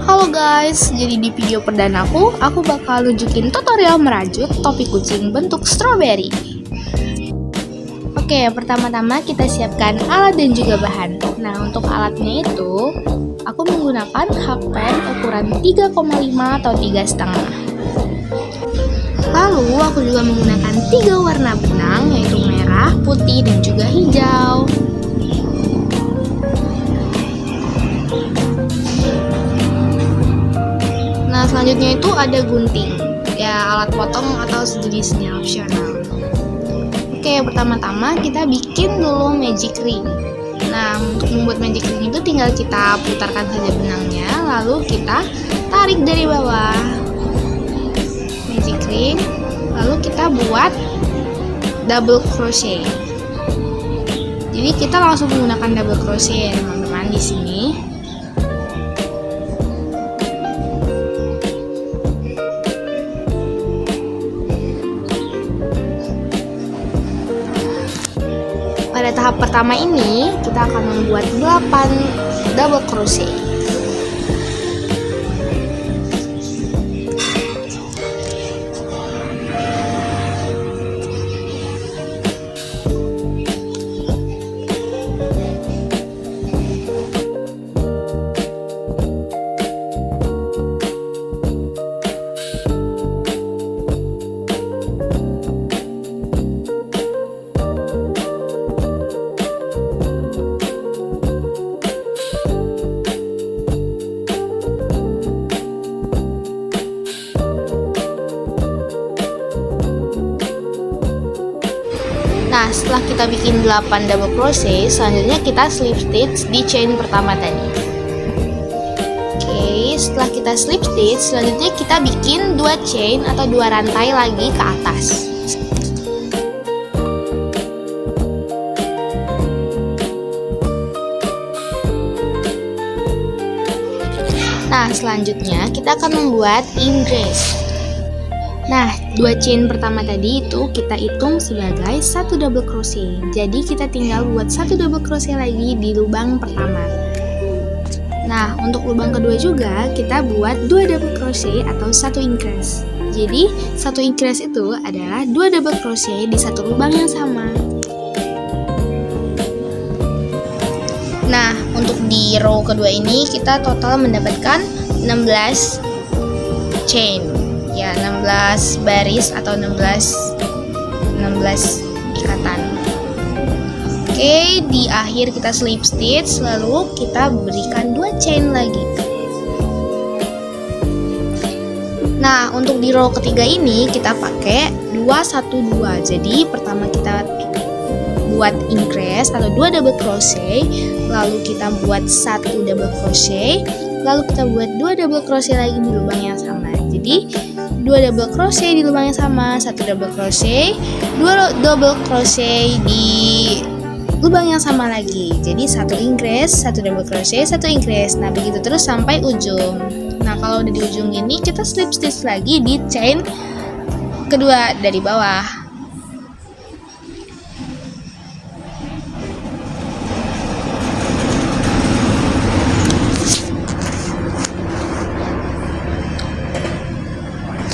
Halo guys, jadi di video perdana aku bakal nunjukin tutorial merajut topi kucing bentuk strawberry. Oke, pertama-tama kita siapkan alat dan juga bahan. Nah, untuk alatnya itu, aku menggunakan hakpen ukuran 3,5 atau 3,5. Lalu, aku juga menggunakan 3 warna benang, yaitu merah, putih, dan juga hijau. Nah, selanjutnya itu ada gunting, ya alat potong atau sejenisnya, opsional. Oke, pertama-tama kita bikin dulu magic ring. Nah, untuk membuat magic ring itu tinggal kita putarkan saja benangnya, lalu kita tarik dari bawah magic ring, lalu kita buat double crochet. Jadi kita langsung menggunakan double crochet, teman-teman, di sini. Pada tahap pertama ini, kita akan membuat 8 double crochet. Nah, setelah kita bikin 8 double crochet, selanjutnya kita slip stitch di chain pertama tadi. Oke, setelah kita slip stitch, selanjutnya kita bikin 2 chain atau 2 rantai lagi ke atas. Nah, selanjutnya kita akan membuat ingress. Nah, 2 chain pertama tadi itu kita hitung sebagai 1 double crochet. Jadi kita tinggal buat 1 double crochet lagi di lubang pertama. Nah, untuk lubang kedua juga kita buat 2 double crochet atau 1 increase. Jadi 1 increase itu adalah 2 double crochet di satu lubang yang sama. Nah, untuk di row kedua ini kita total mendapatkan 16 chain. Ya, 16 baris atau 16 ikatan. Oke, di akhir kita slip stitch, lalu kita berikan 2 chain lagi. Nah, untuk di row ketiga ini kita pakai 212. Jadi pertama kita buat increase atau 2 double crochet, lalu kita buat 1 double crochet, lalu kita buat 2 double crochet lagi di lubang yang sama. Jadi 2 double crochet di lubang yang sama, 1 double crochet, 2 double crochet di lubang yang sama lagi. Jadi 1 increase, 1 double crochet, 1 increase. Nah, begitu terus sampai ujung. Nah, kalau udah di ujung ini kita slip stitch lagi di chain kedua dari bawah.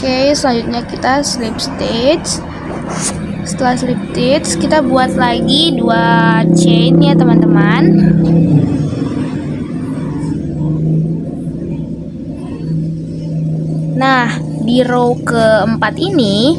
Oke, selanjutnya kita slip stitch. Setelah slip stitch, kita buat lagi 2 chain ya, teman-teman. Nah, di row keempat ini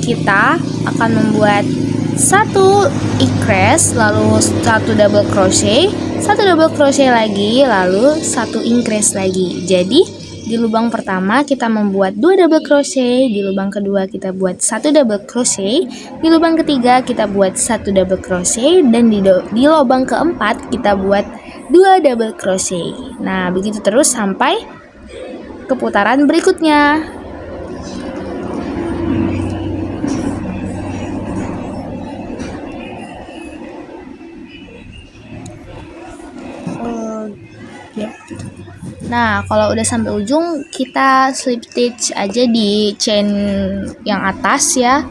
kita akan membuat 1 increase, lalu 1 double crochet, 1 double crochet lagi, lalu 1 increase lagi. Jadi di lubang pertama kita membuat 2 double crochet, di lubang kedua kita buat 1 double crochet, di lubang ketiga kita buat 1 double crochet, dan di lubang keempat kita buat 2 double crochet. Nah, begitu terus sampai ke putaran berikutnya. Nah, kalau udah sampai ujung, kita slip stitch aja di chain yang atas ya.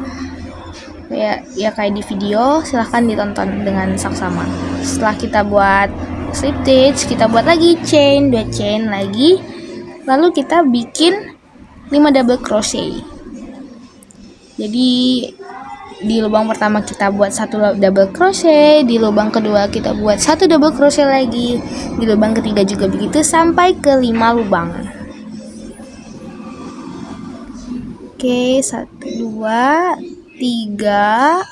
Kayak di video, silahkan ditonton dengan saksama. Setelah kita buat slip stitch, kita buat lagi chain, 2 chain lagi lalu kita bikin 5 double crochet. Jadi di lubang pertama kita buat 1 double crochet, di lubang kedua kita buat 1 double crochet lagi, di lubang ketiga juga begitu sampai ke 5 lubang. Oke, 1 2 3.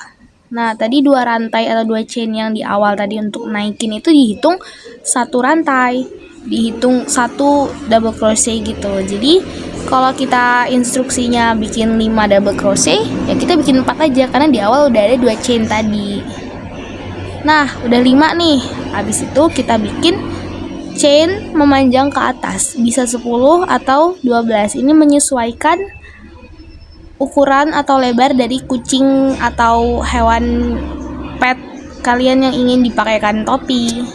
Nah, tadi 2 rantai atau 2 chain yang di awal tadi untuk naikin itu dihitung 1 rantai, dihitung 1 double crochet gitu. Jadi kalau kita instruksinya bikin 5 double crochet, ya kita bikin 4 aja karena di awal udah ada 2 chain tadi. Nah, udah 5 nih. Habis itu kita bikin chain memanjang ke atas, bisa 10 atau 12. Ini menyesuaikan ukuran atau lebar dari kucing atau hewan pet kalian yang ingin dipakaikan topi.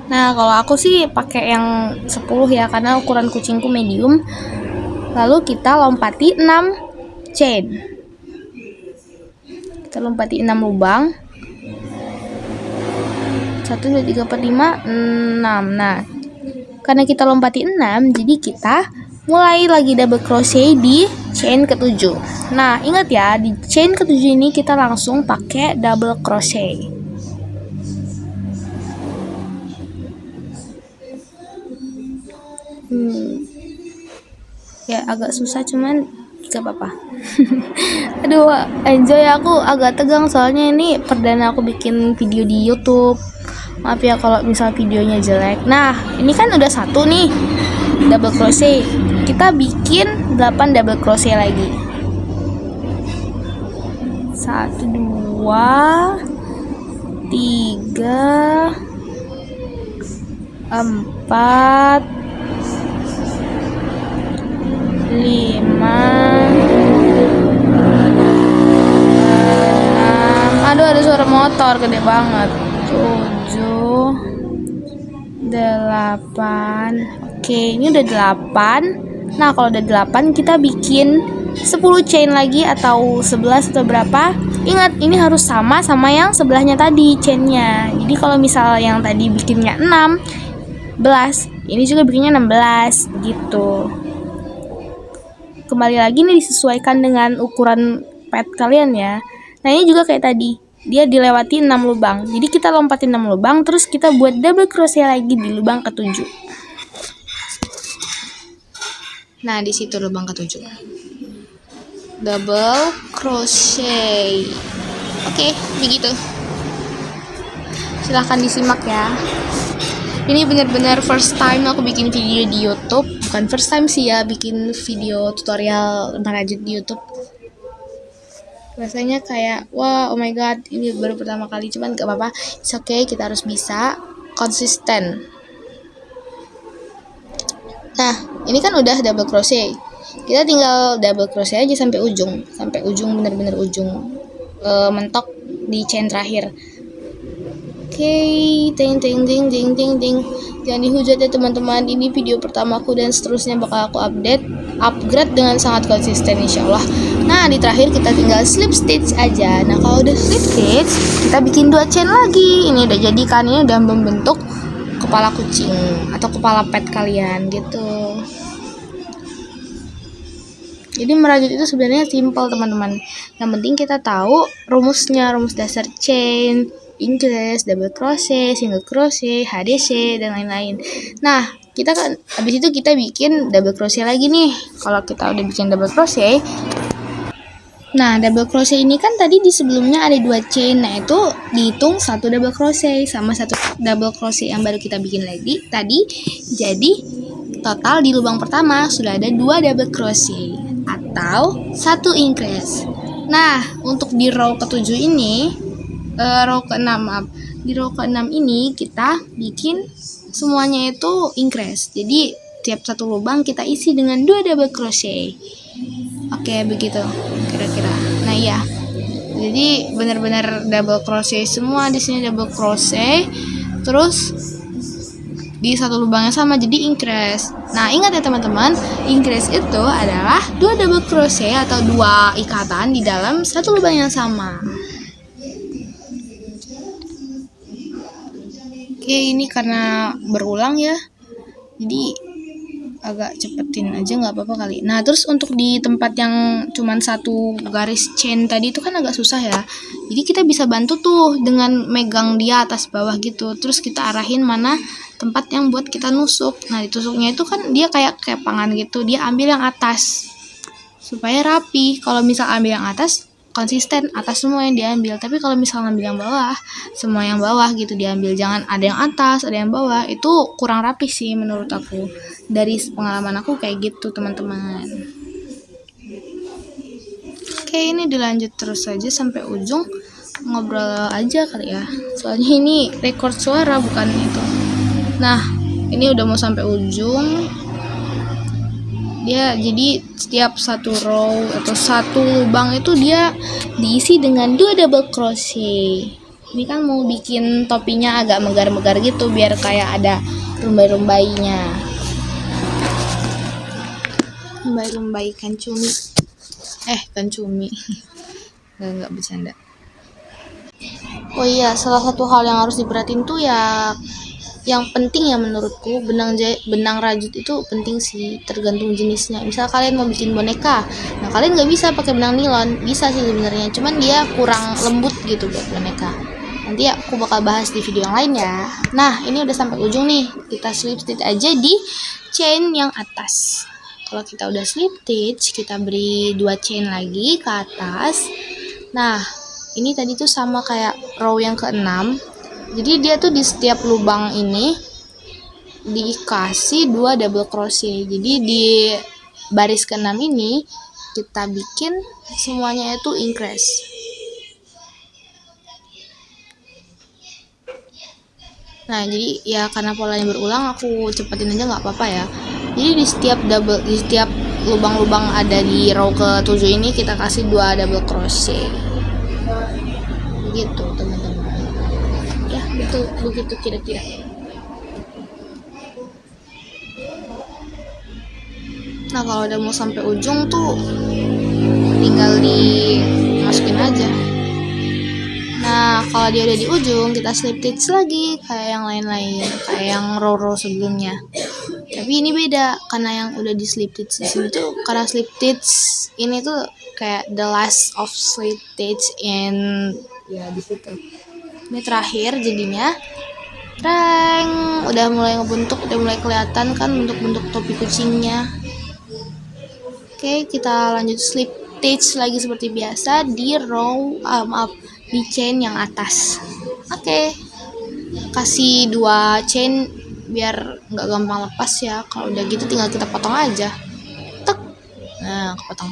Nah, kalau aku sih pakai yang 10 ya, karena ukuran kucingku medium. Lalu kita lompati 6 chain. Kita lompati 6 lubang. 1 2 3 4 5 6. Nah, karena kita lompati 6, jadi kita mulai lagi double crochet di chain ke-7. Nah, ingat ya, di chain ke-7 ini kita langsung pakai double crochet. Ya agak susah, cuman gak apa-apa. Aduh, enjoy, aku agak tegang soalnya ini perdana aku bikin video di YouTube. Maaf ya kalau misal videonya jelek. Nah, ini kan udah 1 nih double crochet. Kita bikin 8 double crochet lagi. 1 2 3 4 5 6. Aduh, ada suara motor gede banget. 7 8. Oke, ini udah 8. Nah, kalau udah 8 kita bikin 10 chain lagi atau 11 atau berapa. Ingat, ini harus sama yang sebelahnya tadi chainnya. Jadi kalau misal yang tadi bikinnya 16, ini juga bikinnya 16 gitu. Kembali lagi nih, disesuaikan dengan ukuran pet kalian ya. Nah, ini juga kayak tadi, dia dilewati 6 lubang. Jadi kita lompatin 6 lubang, terus kita buat double crochet lagi di lubang ke-7. Nah, di situ lubang ke-7. Double crochet. Oke, begitu. Silahkan disimak ya. Ini benar-benar first time aku bikin video di YouTube. Bukan first time sih ya, bikin video tutorial merajut di YouTube. Rasanya kayak, wah, oh my god, ini baru pertama kali. Cuman gak apa-apa, it's okay, kita harus bisa konsisten. Nah, ini kan udah double crochet. Kita tinggal double crochet aja sampai ujung. Sampai ujung, bener-bener ujung. Mentok di chain terakhir. Oke, ting. Jangan dihujat ya teman-teman. Ini video pertamaku dan seterusnya bakal aku upgrade dengan sangat konsisten insyaallah. Nah, di terakhir kita tinggal slip stitch aja. Nah, kalau udah slip stitch, kita bikin 2 chain lagi. Ini udah jadi kan, ini udah membentuk kepala kucing atau kepala pet kalian gitu. Jadi merajut itu sebenarnya simple teman-teman. Yang penting kita tahu rumusnya, rumus dasar chain, increase, double crochet, single crochet, HDC, dan lain-lain. Nah, kita kan habis itu kita bikin double crochet lagi nih. Kalau kita udah bikin double crochet, nah double crochet ini kan tadi di sebelumnya ada 2 chain. Nah, itu dihitung 1 double crochet sama 1 double crochet yang baru kita bikin lagi tadi. Jadi total di lubang pertama sudah ada 2 double crochet atau 1 increase. Nah, untuk di row ke-7 ini, row ke-6 maaf. Di row ke-6 ini kita bikin semuanya itu increase. Jadi tiap 1 lubang kita isi dengan 2 double crochet. Oke, begitu kira-kira. Nah, iya. Jadi benar-benar double crochet semua di sini, double crochet. Terus di 1 lubang yang sama jadi increase. Nah, ingat ya teman-teman, increase itu adalah 2 double crochet atau 2 ikatan di dalam 1 lubang yang sama. Oke, ini karena berulang ya, jadi agak cepetin aja, nggak apa-apa kali. Nah, terus untuk di tempat yang cuman satu garis chain tadi itu kan agak susah ya. Jadi kita bisa bantu tuh dengan megang dia atas bawah gitu. Terus kita arahin mana tempat yang buat kita nusuk. Nah, ditusuknya itu kan dia kayak kepangan gitu. Dia ambil yang atas supaya rapi. Kalau misal ambil yang atas, konsisten atas semua yang diambil. Tapi kalau misal ngambil yang bawah, semua yang bawah gitu diambil. Jangan ada yang atas, ada yang bawah. Itu kurang rapi sih menurut aku. Dari pengalaman aku kayak gitu, teman-teman. Oke, ini dilanjut terus aja sampai ujung. Ngobrol aja kali ya. Soalnya ini record suara bukan itu. Nah, ini udah mau sampai ujung. Dia jadi setiap satu row atau satu lubang itu dia diisi dengan 2 double crochet. Ini kan mau bikin topinya agak megar-megar gitu biar kayak ada rumbai-rumbainya. Rumbai-rumbai ikan cumi. Ikan cumi. Enggak bercanda. Oh iya, salah satu hal yang harus diperhatiin tuh ya, yang penting ya menurutku, benang rajut itu penting sih, tergantung jenisnya. Misal kalian mau bikin boneka, nah kalian nggak bisa pakai benang nilon, bisa sih sebenarnya, cuman dia kurang lembut gitu buat boneka. Nanti aku bakal bahas di video yang lain ya. Nah, ini udah sampai ujung nih, kita slip stitch aja di chain yang atas. Kalau kita udah slip stitch, kita beri 2 chain lagi ke atas. Nah, ini tadi tuh sama kayak row yang ke-6. Jadi dia tuh di setiap lubang ini dikasih 2 double crochet. Jadi di baris ke-6 ini kita bikin semuanya itu increase. Nah, jadi ya karena polanya berulang, aku cepetin aja nggak apa-apa ya. Jadi di setiap lubang-lubang ada di row ke-7 ini kita kasih 2 double crochet. Gitu, teman-teman. Ya, begitu kira-kira. Nah, kalau udah mau sampai ujung tuh tinggal dimasukin aja. Nah, kalau dia udah di ujung, kita slip stitch lagi kayak yang lain-lain, kayak yang row-row sebelumnya. Tapi ini beda karena yang udah di slip stitch di sini tuh, karena slip stitch ini tuh kayak the last of slip stitch in ya di situ. Ini terakhir jadinya. Reng, udah mulai ngebentuk, udah mulai kelihatan kan bentuk-bentuk topi kucingnya. Oke, kita lanjut slip stitch lagi seperti biasa di row di chain yang atas. Oke, kasih 2 chain biar nggak gampang lepas ya. Kalau udah gitu tinggal kita potong aja. Tek. Nah, kepotong.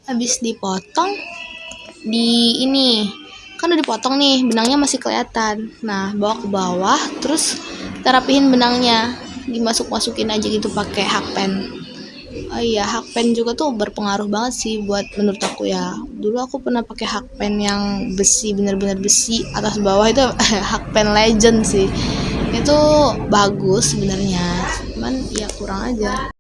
Habis dipotong di ini kan udah dipotong nih, benangnya masih kelihatan. Nah, bawa ke bawah, terus kita rapihin benangnya, dimasuk-masukin aja gitu pakai hakpen. Oh iya, hakpen juga tuh berpengaruh banget sih buat menurut aku ya. Dulu aku pernah pakai hakpen yang besi, bener-bener besi atas bawah itu hakpen legend sih. Itu bagus sebenarnya, cuman ya kurang aja.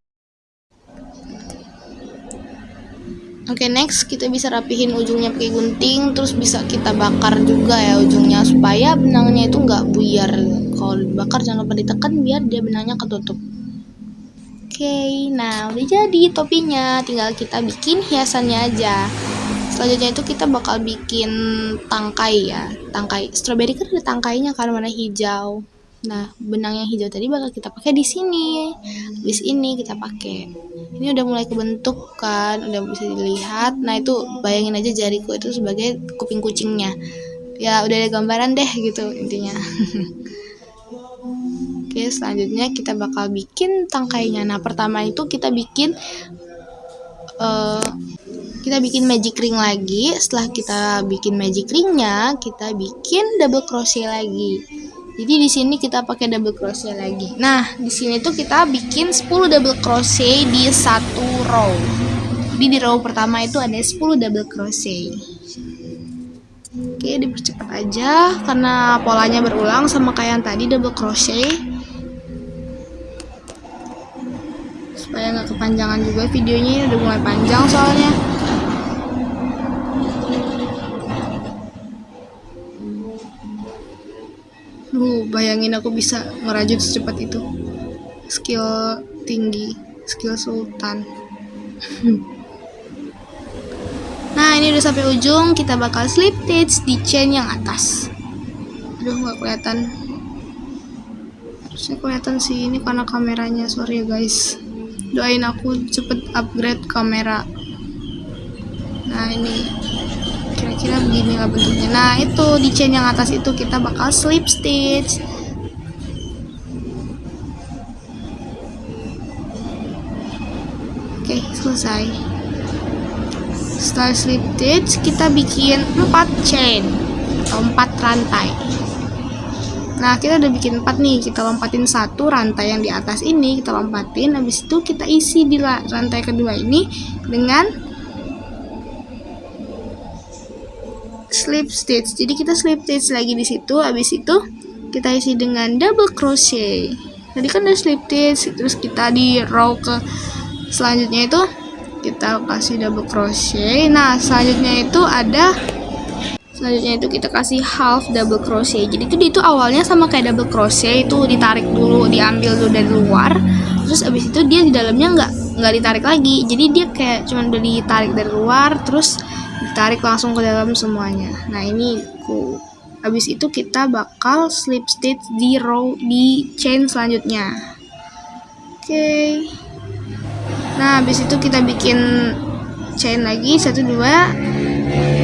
Oke, next kita bisa rapihin ujungnya pakai gunting, terus bisa kita bakar juga ya ujungnya supaya benangnya itu nggak buyar. Kalau dibakar jangan lupa ditekan biar dia benangnya ketutup. Oke, nah udah jadi topinya, tinggal kita bikin hiasannya aja. Selanjutnya itu kita bakal bikin tangkai ya, tangkai strawberry kan ada tangkainya kan warna hijau. Nah, benang yang hijau tadi bakal kita pakai di sini. Habis ini kita pakai. Ini udah mulai kebentuk kan, udah bisa dilihat. Nah, itu bayangin aja jariku itu sebagai kuping kucingnya. Ya, udah ada gambaran deh gitu intinya. Oke, selanjutnya kita bakal bikin tangkainya. Nah, pertama itu kita bikin magic ring lagi. Setelah kita bikin magic ringnya, kita bikin double crochet lagi. Jadi di sini kita pakai double crochet lagi. Nah, di sini tuh kita bikin 10 double crochet di satu row. Jadi di row pertama itu ada 10 double crochet. Oke, dipercepat aja karena polanya berulang sama kayak yang tadi double crochet. Supaya nggak kepanjangan juga videonya, ini udah mulai panjang soalnya. Bayangin aku bisa ngerajut secepat itu. Skill tinggi, skill sultan. Nah, ini udah sampai ujung, kita bakal slip stitch di chain yang atas. Aduh, nggak kelihatan. Harusnya kelihatan sih, ini karena kameranya, sorry ya guys. Doain aku cepet upgrade kamera. Nah, ini kira-kira begini lah bentuknya. Nah, itu di chain yang atas itu kita bakal slip stitch. Oke, selesai. Setelah slip stitch, kita bikin 4 chain atau 4 rantai. Nah, kita udah bikin 4 nih. Kita lompatin satu rantai yang di atas ini, kita lompatin. Habis itu kita isi di rantai kedua ini dengan slip stitch. Jadi kita slip stitch lagi di situ. Habis itu kita isi dengan double crochet. Tadi kan udah slip stitch, terus kita di row ke selanjutnya itu kita kasih double crochet. Nah, selanjutnya itu kita kasih half double crochet. Jadi itu awalnya sama kayak double crochet, itu ditarik dulu, diambil dulu dari luar. Terus abis itu dia di dalamnya nggak ditarik lagi. Jadi dia kayak cuma udah ditarik dari luar, terus ditarik langsung ke dalam semuanya. Nah, ini abis itu kita bakal slip stitch di chain selanjutnya. Oke. Nah, habis itu kita bikin chain lagi 1 2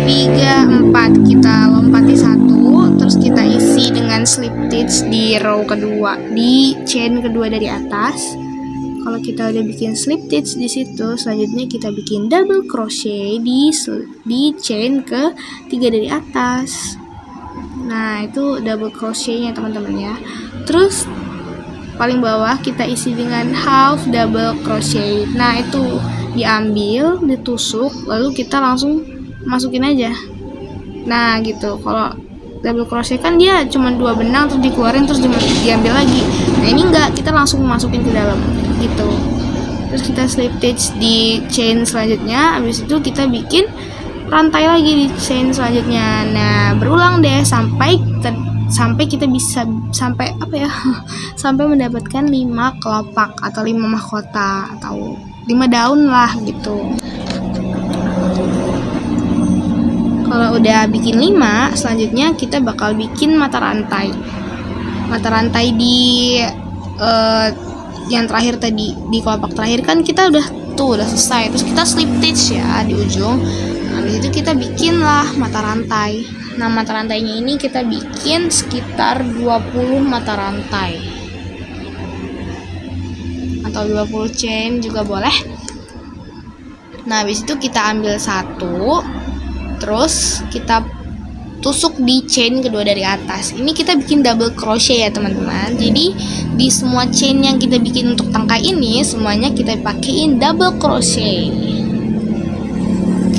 3 4. Kita lompati satu, terus kita isi dengan slip stitch di row kedua, di chain kedua dari atas. Kalau kita udah bikin slip stitch di situ, selanjutnya kita bikin double crochet di chain ke-3 dari atas. Nah, itu double crochetnya teman-teman ya. Terus paling bawah kita isi dengan half double crochet. Nah, itu diambil, ditusuk, lalu kita langsung masukin aja. Nah, gitu. Kalau double crochet kan dia cuma 2 benang terus dikeluarin terus diambil lagi. Nah, ini enggak, kita langsung masukin ke dalam gitu. Terus kita slip stitch di chain selanjutnya. Habis itu kita bikin rantai lagi di chain selanjutnya. Nah, berulang deh sampai kita bisa sampai sampai mendapatkan 5 kelopak atau 5 mahkota atau 5 daun lah gitu. Kalau udah bikin 5, selanjutnya kita bakal bikin mata rantai. Mata rantai di yang terakhir tadi, di kelopak terakhir kan kita udah selesai. Terus kita slip stitch ya di ujung. Habis itu kita bikin lah mata rantai. Nah, mata rantainya ini kita bikin sekitar 20 mata rantai atau 20 chain juga boleh. Nah, habis itu kita ambil satu, terus kita tusuk di chain kedua dari atas. Ini kita bikin double crochet ya teman-teman. Jadi di semua chain yang kita bikin untuk tangkai ini semuanya kita pakein double crochet.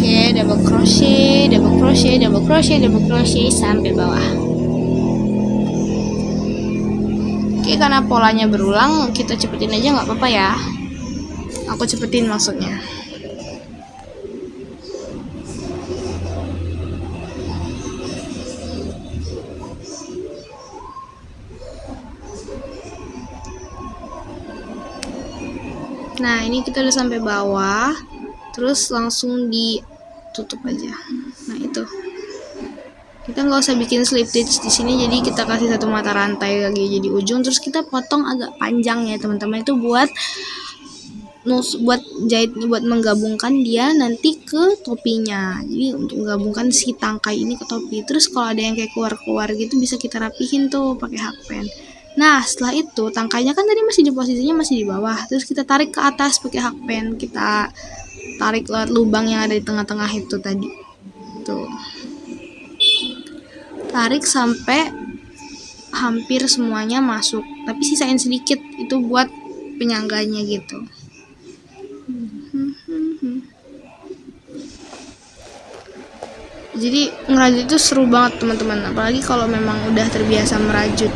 Oke, double crochet, double crochet, double crochet, double crochet sampai bawah. Oke, karena polanya berulang, kita cepetin aja nggak apa-apa ya. Aku cepetin maksudnya. Nah, ini kita udah sampai bawah, terus langsung ditutup aja. Nah, itu kita nggak usah bikin slip stitch di sini, jadi kita kasih satu mata rantai lagi jadi ujung, terus kita potong agak panjang ya teman-teman. Itu buat jahit, buat menggabungkan dia nanti ke topinya. Jadi untuk menggabungkan si tangkai ini ke topi. Terus kalau ada yang kayak keluar-keluar gitu bisa kita rapihin tuh pakai hakpen. Nah, setelah itu tangkainya kan tadi masih di posisinya masih di bawah. Terus kita tarik ke atas pakai hakpen. Kita tarik lewat lubang yang ada di tengah-tengah itu tadi. Tuh. Tarik sampai hampir semuanya masuk. Tapi sisain sedikit itu buat penyangganya gitu. Jadi ngerajut itu seru banget teman-teman. Apalagi kalau memang udah terbiasa merajut.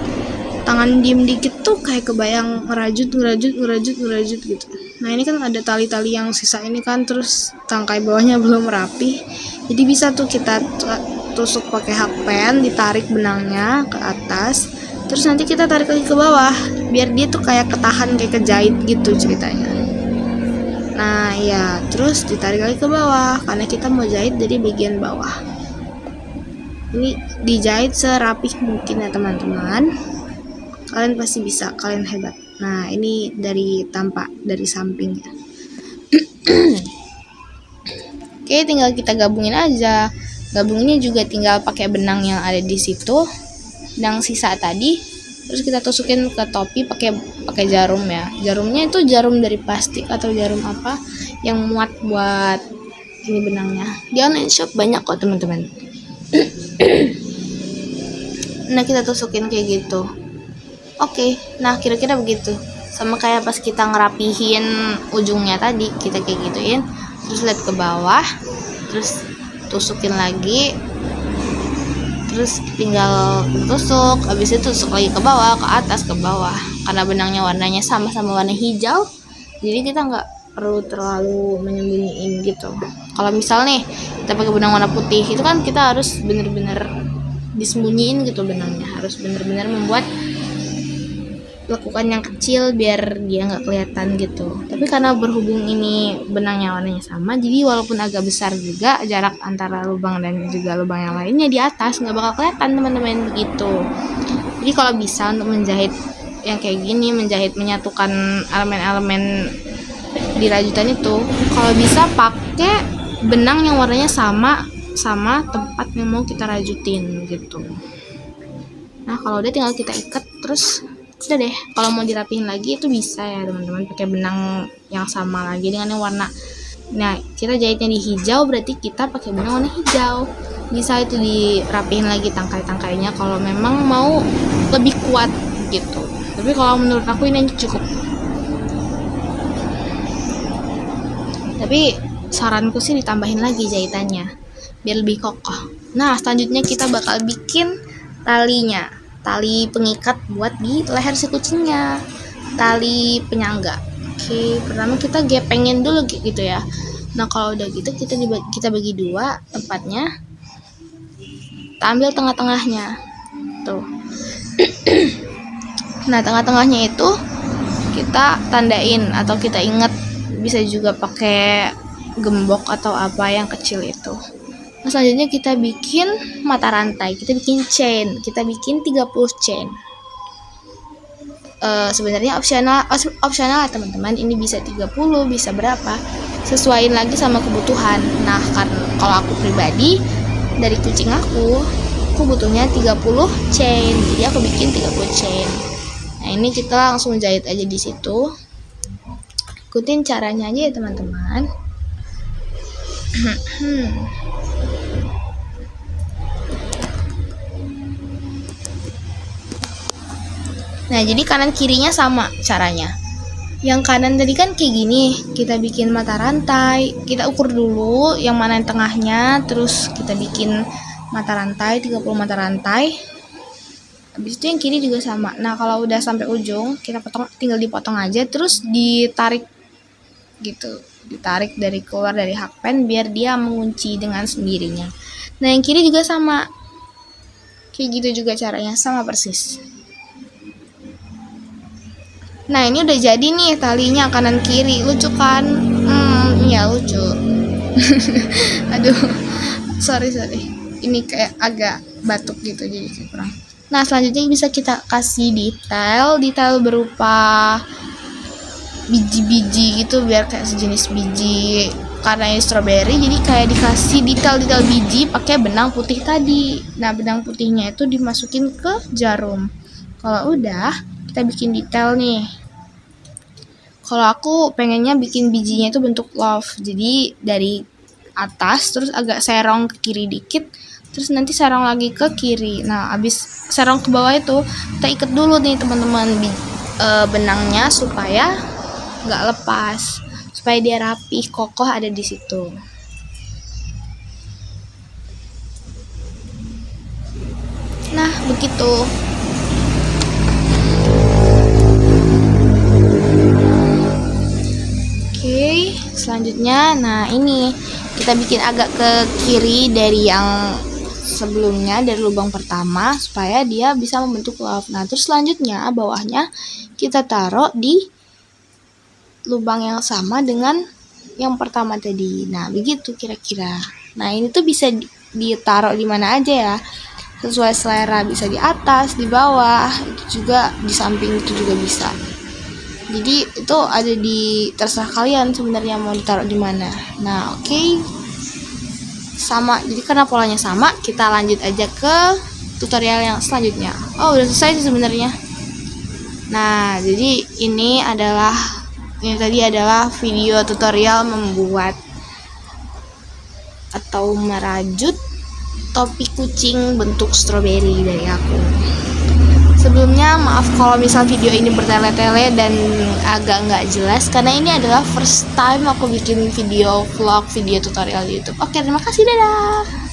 Tangan diem dikit tuh kayak kebayang ngerajut gitu. Nah, ini kan ada tali-tali yang sisa ini kan, terus tangkai bawahnya belum rapi. Jadi bisa tuh kita tusuk pakai hakpen, ditarik benangnya ke atas, Terus nanti kita tarik lagi ke bawah biar dia tuh kayak ketahan, kayak kejahit gitu ceritanya. Nah ya, terus ditarik lagi ke bawah karena kita mau jahit dari bagian bawah. Ini dijahit serapih mungkin ya teman-teman. Kalian pasti bisa, kalian hebat. Nah ini dari tampak dari sampingnya. Oke, tinggal kita gabungin aja. Gabunginnya juga tinggal pakai benang yang ada di situ, benang sisa tadi. Terus kita tusukin ke topi pakai jarum ya. Jarumnya itu jarum dari plastik atau jarum apa yang muat buat ini benangnya. Di online shop banyak kok teman-teman. Nah kita tusukin kayak gitu. Oke, nah kira-kira begitu. Sama kayak pas kita ngerapihin ujungnya tadi, kita kayak gituin. Terus lihat ke bawah, terus tusukin lagi, terus tinggal tusuk. Habis itu tusuk lagi ke bawah, ke atas, ke bawah. Karena benangnya warnanya sama-sama warna hijau, jadi kita nggak perlu terlalu menyembunyiin gitu. Kalau misal nih kita pakai benang warna putih, itu kan kita harus bener-bener disembunyiin gitu benangnya, harus bener-bener membuat lekukan yang kecil biar dia nggak kelihatan gitu. Tapi karena berhubung ini benangnya warnanya sama, jadi walaupun agak besar juga jarak antara lubang dan juga lubang yang lainnya di atas, nggak bakal kelihatan teman-teman begitu. Jadi kalau bisa untuk menjahit yang kayak gini, menyatukan elemen-elemen di rajutan itu, kalau bisa pakai benang yang warnanya sama tempat yang mau kita rajutin gitu. Nah kalau udah tinggal kita ikat, terus udah deh. Kalau mau dirapihin lagi itu bisa ya teman-teman, pakai benang yang sama lagi dengan yang warna. Nah kita jahitnya di hijau, berarti kita pakai benang warna hijau. Bisa itu dirapihin lagi tangkai-tangkainya kalau memang mau lebih kuat gitu. Tapi kalau menurut aku ini cukup. Tapi saranku sih ditambahin lagi jahitannya biar lebih kokoh. Nah selanjutnya kita bakal bikin talinya, tali pengikat buat di leher si kucingnya, tali penyangga. Oke, pertama kita gepengin dulu gitu ya. Nah kalau udah gitu kita bagi dua tempatnya, kita ambil tengah-tengahnya tuh. Nah tengah-tengahnya itu kita tandain atau kita ingat, bisa juga pakai gembok atau apa yang kecil itu. Nah selanjutnya kita bikin mata rantai, kita bikin chain, kita bikin 30 chain. Sebenarnya opsional teman-teman, ini bisa 30, bisa berapa, sesuaiin lagi sama kebutuhan. Nah kalau aku pribadi, dari kucing aku butuhnya 30 chain, jadi aku bikin 30 chain. Nah ini kita langsung jahit aja di situ. Ikutin caranya aja ya teman-teman. Nah jadi kanan kirinya sama caranya. Yang kanan tadi kan kayak gini, kita bikin mata rantai, kita ukur dulu yang mana yang tengahnya, terus kita bikin mata rantai, 30 mata rantai. Habis itu yang kiri juga sama. Nah kalau udah sampai ujung, kita potong, tinggal dipotong aja, terus ditarik gitu, ditarik dari keluar dari hakpen biar dia mengunci dengan sendirinya. Nah yang kiri juga sama, kayak gitu juga caranya, sama persis. Nah ini udah jadi nih talinya kanan kiri, lucu kan? Iya lucu. Aduh, sorry, ini kayak agak batuk gitu jadi kurang. Nah selanjutnya bisa kita kasih detail berupa biji-biji gitu, biar kayak sejenis biji. Karena ini strawberry, jadi kayak dikasih detail biji pakai benang putih tadi. Nah benang putihnya itu dimasukin ke jarum. Kalau udah, kita bikin detail nih. Kalau aku pengennya bikin bijinya itu bentuk love, jadi dari atas terus agak serong ke kiri dikit, terus nanti serong lagi ke kiri. Nah abis serong ke bawah itu kita ikat dulu nih teman-teman benangnya supaya nggak lepas, supaya dia rapih, kokoh ada di situ. Nah begitu. Oke, selanjutnya, nah ini kita bikin agak ke kiri dari yang sebelumnya dari lubang pertama supaya dia bisa membentuk love. Nah, terus selanjutnya bawahnya kita taruh di lubang yang sama dengan yang pertama tadi. Nah, begitu kira-kira. Nah, ini tuh bisa ditaruh di mana aja ya, sesuai selera, bisa di atas, di bawah, itu juga di samping itu juga bisa. Jadi itu ada di terserah kalian sebenarnya mau ditaruh di mana. Nah, oke. Sama, jadi karena polanya sama, kita lanjut aja ke tutorial yang selanjutnya. Oh, udah selesai sih sebenarnya. Nah, jadi ini tadi adalah video tutorial membuat atau merajut topi kucing bentuk stroberi dari aku. Sebelumnya maaf kalau misal video ini bertele-tele dan agak nggak jelas, karena ini adalah first time aku bikin video vlog, video tutorial di YouTube. Oke, terima kasih, dadah.